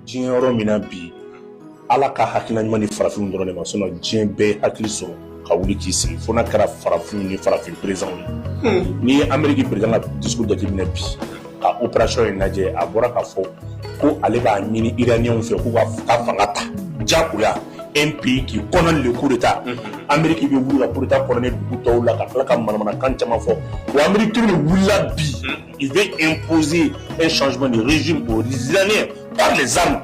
diɲɛ yɔrɔ min na bi ala ka hakilina ɲuman ni farafin dɔrɔn de ma sinon diɲɛ bɛɛ hakili sɔrɔ ka wuli k'i sigi fo n'a kɛra farafin ni farafin président ye ni ye Amérique président ka discours jateminɛ bi ka opération in lajɛ a bɔra k'a fɔ ko ale b'a ɲini iraniyɛnw fɛ k'u ka fanga ta jagoya un pays qui connaît le coup d'état Amérique bɛ wuli ka coup d'état kɔnɔne dugu tɔw la ka tila ka manamanakan caman fɔ wa Amérique de wulila bi il veut imposer un changement de régime aux Iraniens par les armes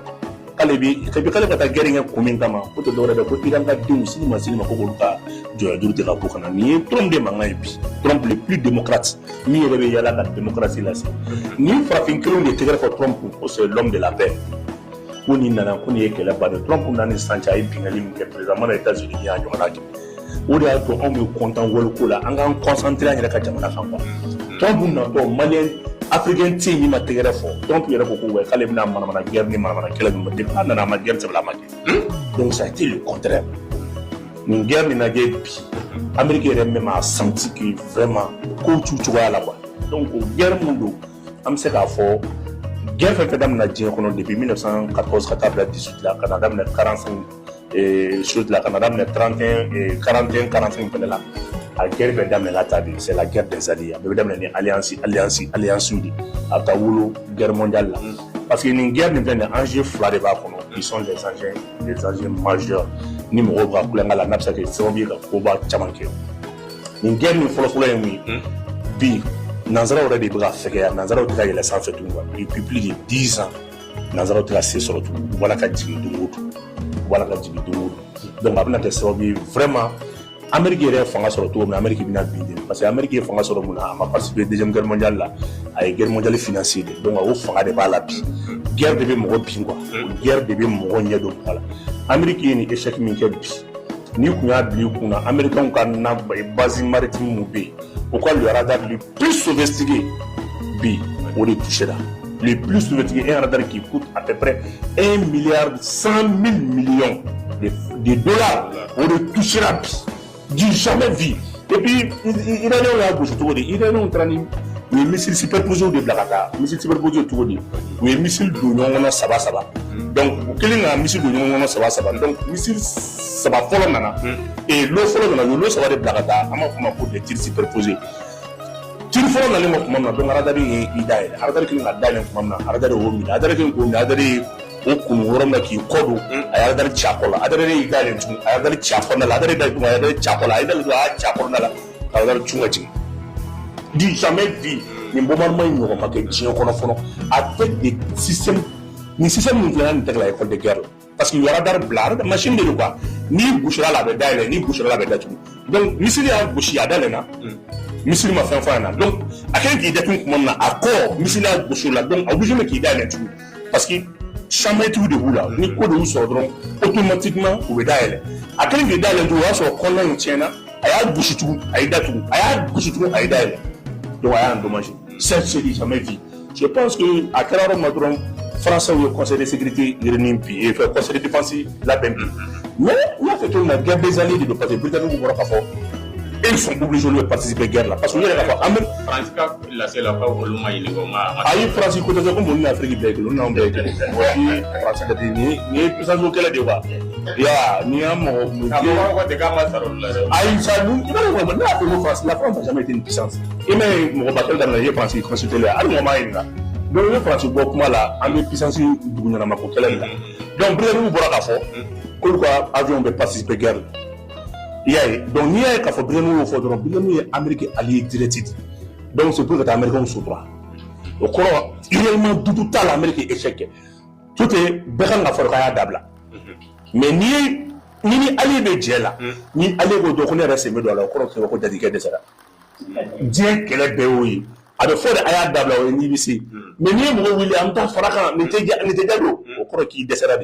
k'ale ka taa guerre kɛ kun min kama o tɛ dɔwɛrɛ dɛ ko Iran ka denw sini ma ko k'olu ka jɔnya juru tigɛ ka bɔ ka na nin ye Trump de mankan ye bi Trump le plus démocrate min yɛrɛ bɛ yala ka démocratie lase ni farafin kelenw de tɛgɛrɛ fɔ Trump ko c'est l'homme de la paix ko nin nana ko nin ye kɛlɛ bannen Trump nana ni sisan cɛ a ye bingali min kɛ président mana États-Unis y'a ɲɔgɔnna kɛ o de y'a to anw bɛ content wɔliko la an k'an concentrer an yɛrɛ ka jamana kan quoi Trump natɔ maliyɛn africain tɛ yen ma tɛgɛrɛ fɔ Trump yɛrɛ ko ko k'ale bɛna manamana guerre ni manamana kɛlɛ min depuis a nana a ma guerre sɛbɛnna a ma kɛ donc ça a été le contraire nin guerre min na kɛ bi Amérique yɛrɛ même a senti que vraiment kow t'u cogoya la quoi donc o guerre min don an bɛ se k'a fɔ guerre fɛn fɛn daminɛ diɲɛ kɔnɔ depuis 1914 ka taa bila 18 la ka na daminɛ 45 chose la ka na daminɛ 31 41 45 fɛnɛ la a guerre bɛ daminɛ la ta de c'est la guerre des alliés a bɛ daminɛ ni alliance de a bɛ taa wolo guerre mondiale la parce que nin guerre nin fɛn nin enjeu fila de b'a kɔnɔ ils sont des enjeux majeurs ni mɔgɔw bɛ ka kulonkɛ la n'a bɛ se ka kɛ sababu ye ka koba caman kɛ nin guerre nin fɔlɔfɔlɔ ye mun ye bi nanzaraw yɛrɛ de bɛ ka fɛgɛya nanzaraw tɛ ka yɛlɛ sanfɛ tugun quoi depuis plus de 10 ans nanzaraw tɛ ka se sɔrɔ tugun u bɔra ka jigin don o don donc a bɛna kɛ sababu ye vraiment Amérique yɛrɛ fanga sɔrɔ cogo min Amérique bɛna bin de parce que Amérique ye fanga sɔrɔ mun na a ma participer deuxième guerre mondiale la a ye guerre mondiale financier de donc o fanga de b'a la bi guerre de bɛ mɔgɔ bin quoi guerre de bɛ mɔgɔ ɲɛ don a la Amérique ye nin échec min kɛ bi n'i kun y'a bila i kun na Américains ka na base maritime mun bɛ yen o ka le radar le plus sophistiqué bi o de touchera le plus sophistiqué un radar qui coûte à peu près 1,1 milliard de dollars o de touchera bi du jamais vu et puis Iraniens y'a gosi cogo di Iraniens taara ni u ye missile superposé de bila ka taa missile superposé cogo di u ye missile don ɲɔgɔn kɔnɔ saba donc u kɛlen ka missile don ɲɔgɔn kɔnɔ saba donc missile saba fɔlɔ nana et l'eau fɔlɔ nana u ye l'eau saba de bila ka taa an b'a fɔ ma ko des tirs superposés tir fɔlɔ nalen ma tuma min na donc radar ye i dayɛlɛ radar kelen ka dayɛlɛ tuma min na radar y'o minɛ radar kelen k'o minɛ radar ye o kunu yɔrɔ min na k'i kɔ don a ye radar ci a kɔ la radar y'i dayɛlɛ tugun a ye radar ci a kɔnɔna la radar y'i dayɛlɛ tugun a ye radar ci a kɔ la a ye dayɛlɛ tugun a y'a ci a kɔnɔna la ka radar cun ka jigin du jamais vu nin bombardement in ɲɔgɔn ma kɛ diɲɛ kɔnɔ fɔlɔ avec des systèmes nin système min filɛ nin tɛgɛ la école de guerre la parce que u ye radar bila radar machine de don quoi n'i gosira la a bɛ dayɛlɛ n'i gosira la a bɛ datugu donc missile y'a gosi a dayɛlɛna missile ma fɛn fɔ a ɲɛna donc a kɛlen k'i datugu tuma min na a kɔ missile y'a gosi o la donc a obligé k'i dayɛlɛ tugun parce que chambre de b'u la ni ko de y'u sɔrɔ dɔrɔn automatiquement u bɛ dayɛlɛ a kɛlen k'i dayɛlɛ tugun o y'a sɔrɔ kɔnɔna in tiɲɛna a y'a gosi tugun a ye datugu a y'a gosi tugun a ye dayɛlɛ donc a y'a endommagé ça c'est du jamais vu je pense que a kɛra yɔrɔ min na dɔrɔn français ye conseil de sécurité yɛrɛnin bi et fait conseil de défense labɛn bi mais n y'a fɛ cogo min na guerre des alliés de don parce que britanniques bɔra k'a fɔ ils sont obligés de participer à la guerre là parce que yɛrɛ k'a fɔ France ka lase la ka olu ma ɲini o ma ayi France ko tɛ ko mun ni Afrique bɛɛ kelen n'anw bɛɛ kelen waati France ka nin ye puissance kɛlɛ de quoi ya ni y'a mɔgɔ mun ka mɔgɔ ko de k'a ma sara olu la dɛ ayi ça nous i b'a dɔn ne y'a fɔ ko France la France n'a jamais été une puissance i m'a ye mɔgɔ ba kɛlɛ daminɛ i ye France consulté la hali mɔgɔ m'a ɲininka donc ni France bɔ kuma la an bɛ puissance dugu ɲɛnama ko kɛlɛ de la donc britanniques bɔra k'a fɔ k'olu ka avion bɛ participer guerre la i y'a ye donc n'i y'a ye k'a fɔ britanniques y'o fɔ dɔrɔn britanniques ye Amérique allié direct de donc c'est pour que américains sutura o kɔrɔ réellement dutu t'a la Amérique échec kɛ tout est bɛɛ kan ka fɔ k'a y'a dabila mais ni ni allié bɛ jɛ la ni allié ko dɔn ko ne yɛrɛ sen bɛ don a la o kɔrɔ kɛ ko jatigikɛ dɛsɛra diɲɛ kɛlɛ bɛɛ y'o ye a bɛ fɔ de a y'a dabila o ye n'i bɛ se mais n'i ye mɔgɔ wuli an bɛ taa fara kan nin tɛ ja don o kɔrɔ k'i dɛsɛra de